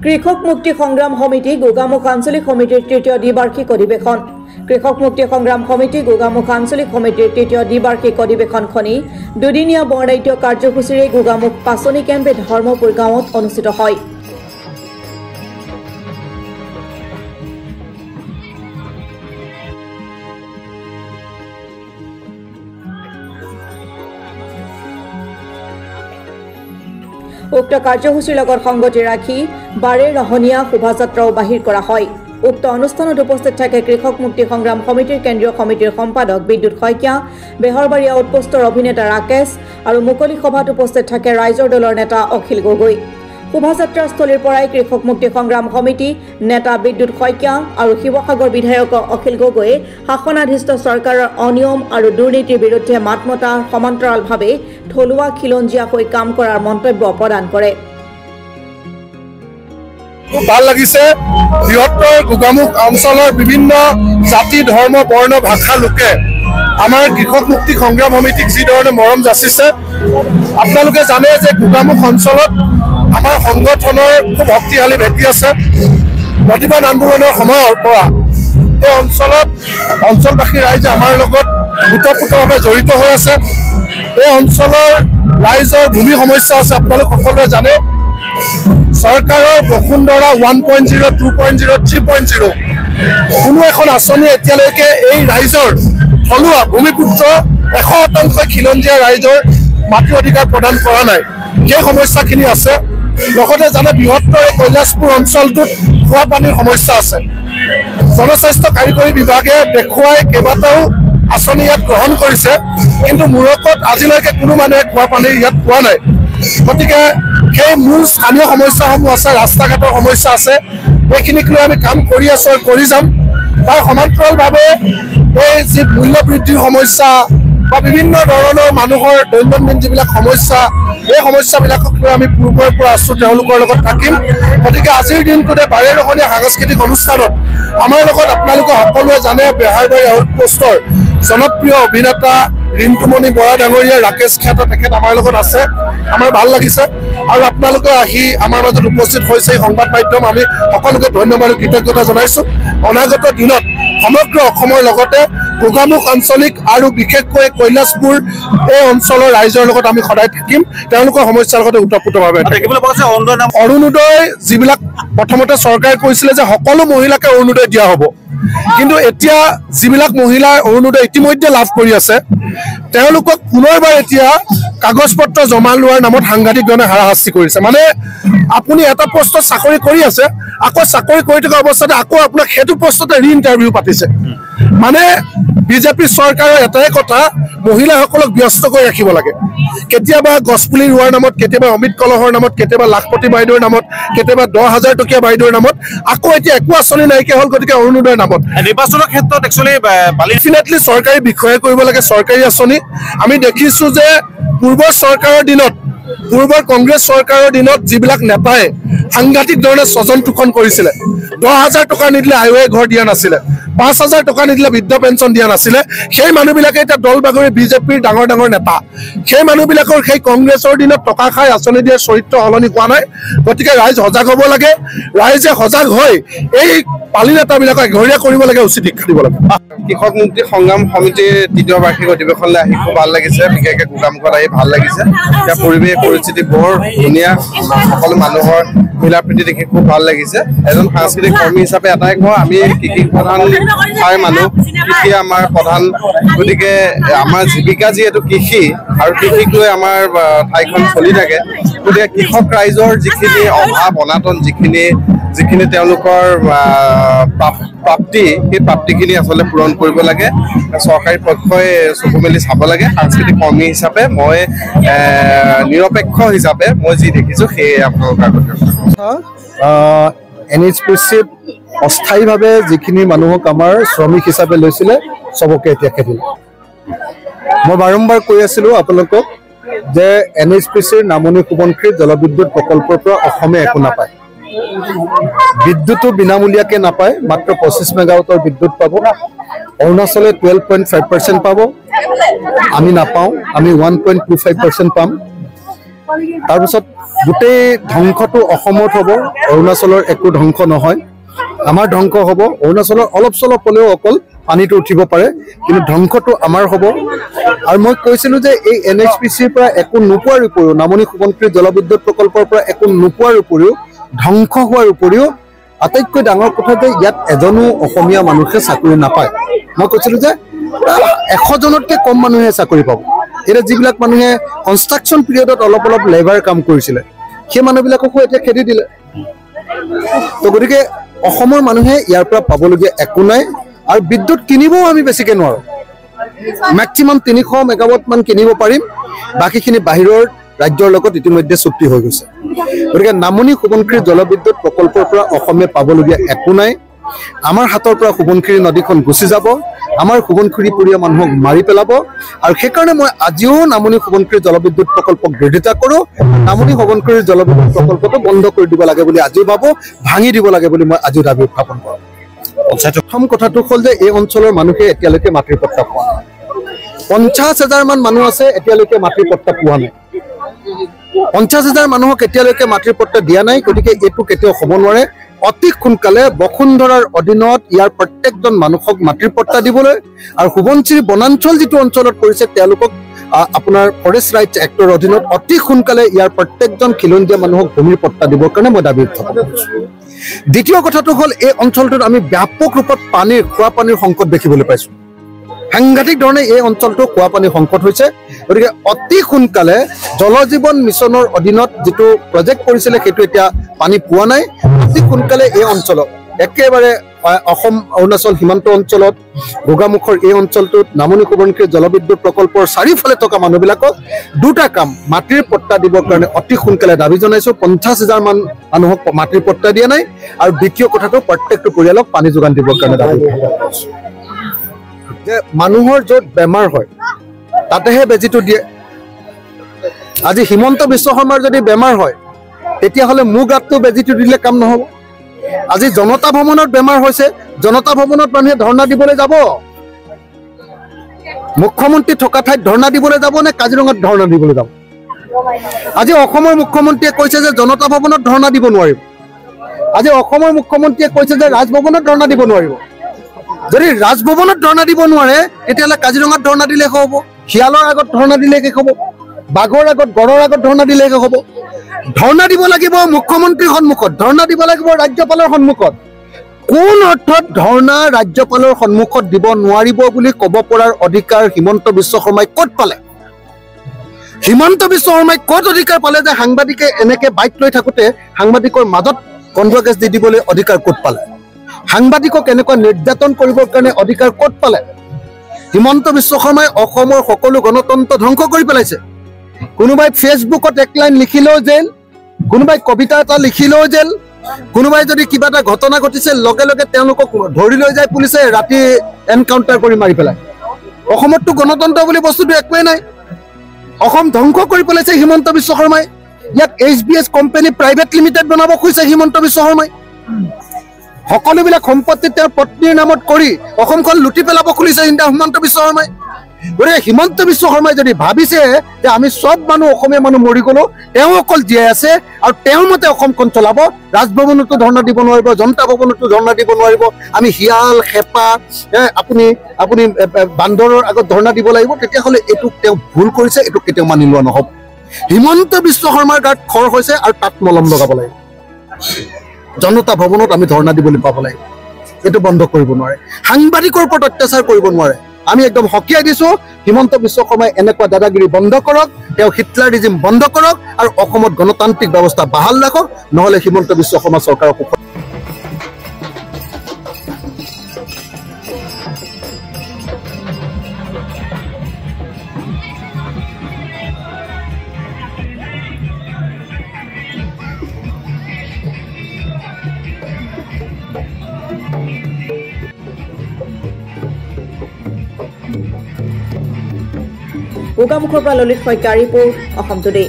কৃষক মুক্তি সংগ্ৰাম সমিতি গোগামুখ আঞ্চলিক সমিতিৰ তৃতীয় দ্বিবাৰ্ষিক অধিৱেশন কৃষক মুক্তি সংগ্ৰাম সমিতি গোগামুখ আঞ্চলিক সমিতিৰ তৃতীয় দ্বিবাৰ্ষিক অধিৱেশনখনি দুদিনীয়া বৰ্ণাঢ্য কাৰ্যসূচীৰে গোগামুখ পাচনি কেম্পে ধৰ্মপুৰ গাঁৱত অনুষ্ঠিত হয়। উক্ত কাৰ্যসূচীৰ লগত সংগতি ৰাখি বাৰে ৰহনীয়া শোভাযাত্ৰাও বাহিৰ কৰা হয়। উক্ত অনুষ্ঠানত উপস্থিত থাকে কৃষক মুক্তি সংগ্ৰাম সমিতিৰ কেন্দ্ৰীয় সমিতিৰ সম্পাদক বিদ্যুৎ শইকীয়া, বেহৰবাৰী আউটপোষ্টৰ অভিনেতা ৰাকেশ আৰু মুকলি সভাত উপস্থিত থাকে ৰাইজৰ দলৰ নেতা অখিল গগৈ। শোভাযাত্ৰাস্থলীৰ পৰাই কৃষক মুক্তি সংগ্ৰাম সমিতি নেতা বিদ্যুৎ শইকীয়া আৰু শিৱসাগৰ বিধায়ক অখিল গগৈয়ে শাসনাধিষ্ঠ চৰকাৰৰ অনিয়ম আৰু দুৰ্নীতিৰ বিৰুদ্ধে মাত মতাৰ সমান্তৰালভাৱে থলুৱা খিলঞ্জীয়া হৈ কাম কৰাৰ মন্তব্য প্ৰদান কৰে। ভাল লাগিছে। বৃহত্তৰ গোগামুখ অঞ্চলৰ বিভিন্ন জাতি ধৰ্ম বৰ্ণ ভাষা লোকে আমাৰ কৃষক মুক্তি সংগ্ৰাম সমিতিক যি ধৰণে মৰম যাচিছে। আপোনালোকে জানে যে গোগামুখ অঞ্চলত আমাৰ সংগঠনৰ খুব শক্তিশালী ভেটি আছে। প্ৰতিবাদ আন্দোলনৰ সময়ৰ পৰা এই অঞ্চলত অঞ্চলবাসী ৰাইজে আমাৰ লগত ওতঃপ্ৰোতভাৱে জড়িত হৈ আছে। এই অঞ্চলৰ ৰাইজৰ ভূমি সমস্যা আছে, আপোনালোক সকলোৱে জানে। চৰকাৰৰ বসুন্ধৰা 1.0, 2.0, 3.0 কোনো এখন আঁচনি এতিয়ালৈকে এই ৰাইজৰ থলুৱা ভূমিপুত্ৰ 100% খিলঞ্জীয়া ৰাইজৰ মাটি অধিকাৰ প্ৰদান কৰা নাই। সেই সমস্যাখিনি আছে। লগতে জানে বৃহত্তৰ কৈলাশপুৰ অঞ্চলটোত খোৱা পানীৰ সমস্যা আছে। জনস্বাস্থ্য কাৰিকৰী বিভাগে দেখুৱাই কেইবাটাও আঁচনি ইয়াত গ্ৰহণ কৰিছে, কিন্তু মূৰকত আজিলৈকে কোনো মানুহে খোৱা পানী ইয়াত পোৱা নাই। গতিকে সেই মূল স্থানীয় সমস্যাসমূহ আছে, ৰাস্তা ঘাটৰ সমস্যা আছে। এইখিনিক লৈ আমি কাম কৰি আছো আৰু কৰি যাম। তাৰ সমান্তৰালভাৱে এই যি মূল্য বৃদ্ধিৰ সমস্যা বা বিভিন্ন ধৰণৰ মানুহৰ দৈনন্দিন যিবিলাক সমস্যা, এই সমস্যাবিলাকক লৈ আমি পূৰ্বৰ পৰা আছো, তেওঁলোকৰ লগত থাকিম। গতিকে আজিৰ দিনটোতে বাৰে ৰহণীয়া সাংস্কৃতিক অনুষ্ঠানত আমাৰ লগত আপোনালোকে সকলোৱে জানে বেহাৰবাৰী আউটপোষ্টৰ জনপ্ৰিয় অভিনেতা ৰিণ্টুমণি বৰা ডাঙৰীয়া, ৰাকেশ খ্যাত তেখেত আমাৰ লগত আছে। আমাৰ ভাল লাগিছে আৰু আপোনালোকে আহি আমাৰ মাজত উপস্থিত হৈছে এই সংবাদ মাধ্যম, আমি সকলোকে ধন্যবাদ আৰু কৃতজ্ঞতা জনাইছো। অনাগত দিনত সমগ্ৰ অসমৰ লগতে গোগামুখ আঞ্চলিক আৰু বিশেষকৈ কৈলাশপুৰ এই অঞ্চলৰ ৰাইজৰ লগত আমি সদায় থাকিম, তেওঁলোকৰ সমস্যাৰ লগতে ওতঃপ্ৰোতভাৱে। অৰুণোদয় যিবিলাক প্ৰথমতে চৰকাৰে কৈছিলে যে সকলো মহিলাকে অৰুণোদয় দিয়া হ'ব, কিন্তু এতিয়া যিবিলাক মহিলাই অৰুণোদয় ইতিমধ্যে লাভ কৰি আছে তেওঁলোকক পুনৰবাৰ এতিয়া কাগজ পত্ৰ জমা লোৱাৰ নামত সাংঘাতিক ধৰণে হাৰাশাস্তি কৰিছে। মানে আপুনি এটা পোষ্টত চাকৰি কৰি আছে, আকৌ চাকৰি কৰি থকা অৱস্থাতে আকৌ আপোনাক সেইটো পোষ্টতে ৰি ইণ্টাৰভিউ পাতিছে। মানে বিজেপি চৰকাৰৰ এটাই কথা, মহিলাসকলক ব্যস্ত কৰি ৰাখিব লাগে। কেতিয়াবা গছপুলি ৰোৱাৰ নামত, কেতিয়াবা অমিত কলহৰ নামত, কেতিয়াবা লাখপতি বাইদেউৰ নামত, কেতিয়াবা 10,000 টকীয়া বাইদেউৰ নামত, আকৌ এতিয়া একো আঁচনি নাইকিয়া হ'ল। গতিকে অৰুণোদয়ৰ নামত নিৰ্বাচনৰ ক্ষেত্ৰত একচুৱেলি ডেফিনেটলি চৰকাৰী বিষয়ে কৰিব লাগে চৰকাৰী আঁচনি। আমি দেখিছো যে পূৰ্বৰ চৰকাৰৰ দিনত, পূৰ্বৰ কংগ্ৰেছ চৰকাৰৰ দিনত যিবিলাক নেতাই সাংঘাতিক ধৰণে স্বজন তোষণ কৰিছিলে, 10,000 টকা নিদিলে আয়োগে ঘৰ দিয়া নাছিলে, 5,000 টকা নিদিলে বৃদ্ধ পেঞ্চন দিয়া নাছিলে। সেই মানুহবিলাকে এতিয়া দল বাগৰি বিজেপিৰ ডাঙৰ ডাঙৰ নেতা। সেই মানুহবিলাকৰ সেই কংগ্ৰেছৰ দিনত টকা খাই আঁচনি দিয়াৰ চৰিত্ৰ সলনি হোৱা নাই। গতিকে ৰাইজ সজাগ হ'ব লাগে। ৰাইজে সজাগ হৈ এই পালি নেতাবিলাকক এঘৰীয়া কৰিব লাগে, উচিত শিক্ষা দিব লাগে। কৃষক মুক্তি সংগ্ৰাম সমিতিৰ তৃতীয় বাৰ্ষিক অধিৱেশনলৈ আহি খুব ভাল লাগিছে। বিশেষকৈ গোগামুখত আহি ভাল লাগিছে। এতিয়া পৰিৱেশ পৰিস্থিতি বৰ ধুনীয়া, সকলো মানুহৰ মিলা প্ৰীতি দেখি খুব ভাল লাগিছে। এজন সাংস্কৃতিক কৰ্মী হিচাপে এটাই কওঁ, আমি কৃষি প্ৰধান ঠাইৰ মানুহ, কৃষি আমাৰ প্ৰধান। গতিকে আমাৰ জীৱিকা যিহেতু কৃষি আৰু কৃষিক লৈ আমাৰ ঠাইখন চলি থাকে। গতিকে কৃষক ৰাইজৰ যিখিনি অভাৱ অনাটন, যিখিনি তেওঁলোকৰ প্ৰাপ্তি, সেই প্ৰাপ্তিখিনি আচলতে পূৰণ কৰিব লাগে। চৰকাৰী পক্ষই চকু মেলি চাব লাগে। সাংস্কৃতিক কৰ্মী হিচাপে মই নিৰপেক্ষ হিচাপে মই যি দেখিছোঁ সেয়ে আপোনালোকৰ আগত NHPCত অস্থায়ীভাৱে যিখিনি মানুহক আমাৰ শ্ৰমিক হিচাপে লৈছিলে চবকে এতিয়া খেদিলে। মই বাৰম্বাৰ কৈ আছিলোঁ আপোনালোকক যে NHPCৰ নামনি সোৱণশিৰি জলবিদ্যুৎ প্ৰকল্পৰ পৰা অসমে একো নাপায়। বিদ্যুতো বিনামূলীয়াকৈ নাপায়, মাত্ৰ 25 মেগাৱাটৰ বিদ্যুৎ পাব। অৰুণাচলে 12.5% পাব, আমি নাপাওঁ, আমি 1.25% পাম। তাৰপিছত গোটেই ধ্বংসটো অসমত হ'ব, অৰুণাচলৰ একো ধ্বংস নহয়, আমাৰ ধ্বংস হ'ব। অৰুণাচলৰ অলপ চলপ হ'লেও অকল পানীটো উঠিব পাৰে, কিন্তু ধ্বংসটো আমাৰ হ'ব। আৰু মই কৈছিলোঁ যে এই NHPCৰ পৰা একো নোপোৱাৰ উপৰিও, নামনি সোৱণশিৰি জলবিদ্যুৎ প্ৰকল্পৰ পৰা একো নোপোৱাৰ উপৰিও, ধ্বংস হোৱাৰ উপৰিও আটাইতকৈ ডাঙৰ কথা যে ইয়াত এজনো অসমীয়া মানুহে চাকৰি নাপায়। মই কৈছিলোঁ যে 100জনতকৈ কম মানুহে চাকৰি পাব। এতিয়া যিবিলাক মানুহে কনষ্ট্ৰাকশ্যন পিৰিয়ডত অলপ অলপ লেবাৰ কাম কৰিছিলে, সেই মানুহবিলাককো এতিয়া খেদি দিলে। তো গতিকে অসমৰ মানুহে ইয়াৰ পৰা পাবলগীয়া একো নাই। আৰু বিদ্যুৎ কিনিবও আমি বেছিকৈ নোৱাৰোঁ, মেক্সিমাম 300 মেগাৱাট মান কিনিব পাৰিম, বাকীখিনি বাহিৰৰ ৰাজ্যৰ লগত ইতিমধ্যে চুক্তি হৈ গৈছে। গতিকে নামনি সোৱণশিৰি জলবিদ্যুৎ প্ৰকল্পৰ পৰা অসমীয়া পাবলগীয়া একো নাই। আমাৰ হাতৰ পৰা সোৱণশিৰি নদীখন গুচি যাব, আমাৰ সোৱণশিৰিপুৰীয়া মানুহক মাৰি পেলাব। আৰু সেইকাৰণে মই আজিও নামনি সোৱণশিৰি জলবিদ্যুৎ প্ৰকল্পক বিৰোধিতা কৰোঁ। নামনি সোৱণশিৰি জলবিদ্যুৎ প্ৰকল্পটো বন্ধ কৰি দিব লাগে বুলি আজিও ভাবোঁ, ভাঙি দিব লাগে বুলি মই আজিও দাবী উত্থাপন কৰোঁ। প্ৰথম কথাটো হ'ল যে এই অঞ্চলৰ মানুহে এতিয়ালৈকে মাটিৰ পট্টা পোৱা নাই। 50,000 মান মানুহ আছে, এতিয়ালৈকে মাটিৰ পট্টা পোৱা নাই। 50,000 মানুহক এতিয়ালৈকে মাটিৰ পট্টা দিয়া নাই। গতিকে এইটো কেতিয়াও হ'ব নোৱাৰে। অতি সোনকালে বসুন্ধৰাৰ অধীনত ইয়াৰ প্ৰত্যেকজন মানুহক মাটিৰ পট্টা দিবলৈ, আৰু সোৱণশিৰি বনাঞ্চল যিটো অঞ্চলত পৰিছে তেওঁলোকক আপোনাৰ ফৰেষ্ট ৰাইটছ এক্টৰ অধীনত অতি সোনকালে ইয়াৰ প্ৰত্যেকজন খিলঞ্জীয়া মানুহক ভূমিৰ পট্টা দিবৰ কাৰণে মই দাবী উত্থাপন কৰিছোঁ। দ্বিতীয় কথাটো হ'ল এই অঞ্চলটোত আমি ব্যাপক ৰূপত খোৱা পানীৰ সংকট দেখিবলৈ পাইছোঁ। সাংঘাতিক ধৰণে এই অঞ্চলটো খোৱা পানীৰ সংকট হৈছে। গতিকে অতি সোনকালে জল জীৱন মিছনৰ অধীনত যিটো প্ৰজেক্ট কৰিছিলে সেইটো এতিয়া পানী পোৱা নাই। অতি সোনকালে এই অঞ্চলত একেবাৰে অসম অৰুণাচল সীমান্ত অঞ্চলত গোগামুখৰ এই অঞ্চলটোত নামনি সোৱণশিৰি জলবিদ্যুৎ প্ৰকল্পৰ চাৰিওফালে থকা মানুহবিলাকক দুটা কাম, মাটিৰ পট্টা দিবৰ কাৰণে অতি সোনকালে দাবী জনাইছোঁ। 50,000 মান মানুহক মাটিৰ পট্টা দিয়া নাই। আৰু দ্বিতীয় কথাটো প্ৰত্যেকটো পৰিয়ালক পানী যোগান দিবৰ কাৰণে দাবী যে মানুহৰ য'ত বেমাৰ হয় তাতেহে বেজীটো দিয়ে। আজি হিমন্ত বিশ্ব শৰ্মাৰ যদি বেমাৰ হয় তেতিয়াহ'লে মোৰ গাতটো বেজীটো দিলে কাম নহ'ব। আজি জনতা ভৱনত বেমাৰ হৈছে, জনতা ভৱনত মানুহে ধৰ্ণা দিবলৈ যাব? মুখ্যমন্ত্ৰী থকা ঠাইত ধৰ্ণা দিবলৈ যাব নে কাজিৰঙাত ধৰ্ণা দিবলৈ যাব? আজি অসমৰ মুখ্যমন্ত্ৰীয়ে কৈছে যে জনতা ভৱনত ধৰ্ণা দিব নোৱাৰিব। আজি অসমৰ মুখ্যমন্ত্ৰীয়ে কৈছে যে ৰাজভৱনত ধৰ্ণা দিব নোৱাৰিব। যদি ৰাজভৱনত ধৰ্ণা দিব নোৱাৰে তেতিয়াহ'লে কাজিৰঙাত ধৰ্ণা দিলে হ'ব, শিয়ালৰ আগত ধৰ্ণা দিলে শেষ হ'ব, বাঘৰ আগত গড়ৰ আগত ধৰ্ণা দিলে শেষ হ'ব। ধৰ্ণা দিব লাগিব মুখ্যমন্ত্ৰীৰ সন্মুখত, ধৰ্ণা দিব লাগিব ৰাজ্যপালৰ সন্মুখত। কোন অৰ্থত ধৰ্ণা ৰাজ্যপালৰ সন্মুখত দিব নোৱাৰিব বুলি ক'ব পৰাৰ অধিকাৰ হিমন্ত বিশ্ব শৰ্মাই ক'ত পালে? হিমন্ত বিশ্ব শৰ্মাই ক'ত অধিকাৰ পালে যে সাংবাদিকে এনেকে বাইক লৈ থাকোঁতে সাংবাদিকৰ মাজত কন্দুৱা গেছ দি দিবলৈ অধিকাৰ ক'ত পালে? সাংবাদিকক এনেকুৱা নিৰ্যাতন কৰিবৰ কাৰণে অধিকাৰ ক'ত পালে? হিমন্ত বিশ্ব শৰ্মাই অসমৰ সকলো গণতন্ত্ৰ ধ্বংস কৰি পেলাইছে। কোনোবাই ফেচবুকত এক লাইন লিখিলেও জেল, কোনোবাই কবিতা এটা লিখিলেও জেল, কোনোবাই যদি কিবা এটা ঘটনা ঘটিছে লগে লগে তেওঁলোকক ধৰি লৈ যায় পুলিচে, ৰাতি এনকাউণ্টাৰ কৰি মাৰি পেলায়। অসমততো গণতন্ত্ৰ বুলি বস্তুটো একোৱেই নাই। অসম ধ্বংস কৰি পেলাইছে হিমন্ত বিশ্ব শৰ্মাই। ইয়াক HBS কোম্পানী প্ৰাইভেট লিমিটেড বনাব খুজিছে হিমন্ত বিশ্ব শৰ্মাই। সকলোবিলাক সম্পত্তি তেওঁৰ পত্নীৰ নামত কৰি অসমখন লুটি পেলাব খুলিছে হিমন্ত বিশ্ব শৰ্মাই। গতিকে হিমন্ত বিশ্ব শৰ্মাই যদি ভাবিছে যে আমি চব মানুহ অসমীয়া মানুহ মৰি গ'লো, তেওঁ অকল জীয়াই আছে আৰু তেওঁৰ মতে অসমখন চলাব, ৰাজভৱনতো ধৰ্ণা দিব নোৱাৰিব, জনতা ভৱনতো ধৰ্ণা দিব নোৱাৰিব, আমি শিয়াল হেপা আপুনি বান্দৰৰ আগত ধৰ্ণা দিব লাগিব, তেতিয়াহ'লে এইটো তেওঁ ভুল কৰিছে, এইটো কেতিয়াও মানি লোৱা নহ'ব। হিমন্ত বিশ্ব শৰ্মাৰ গাত খৰ হৈছে আৰু তাত মলম লগাব লাগিব। জনতা ভৱনত আমি ধৰ্ণা দিবলৈ পাব লাগিব, এইটো বন্ধ কৰিব নোৱাৰে। সাংবাদিকৰ ওপৰত অত্যাচাৰ কৰিব নোৱাৰে। আমি একদম সকীয়াই দিছোঁ, হিমন্ত বিশ্ব শৰ্মাই এনেকুৱা দাদাগিৰি বন্ধ কৰক, তেওঁ হিটলাৰিজিম বন্ধ কৰক আৰু অসমত গণতান্ত্ৰিক ব্যৱস্থা বাহাল ৰাখক, নহ'লে হিমন্ত বিশ্ব শৰ্মা চৰকাৰক গোগামুখৰ পৰা ললিত শইকীয়া ৰিপৰ্ট, অসম টুডে।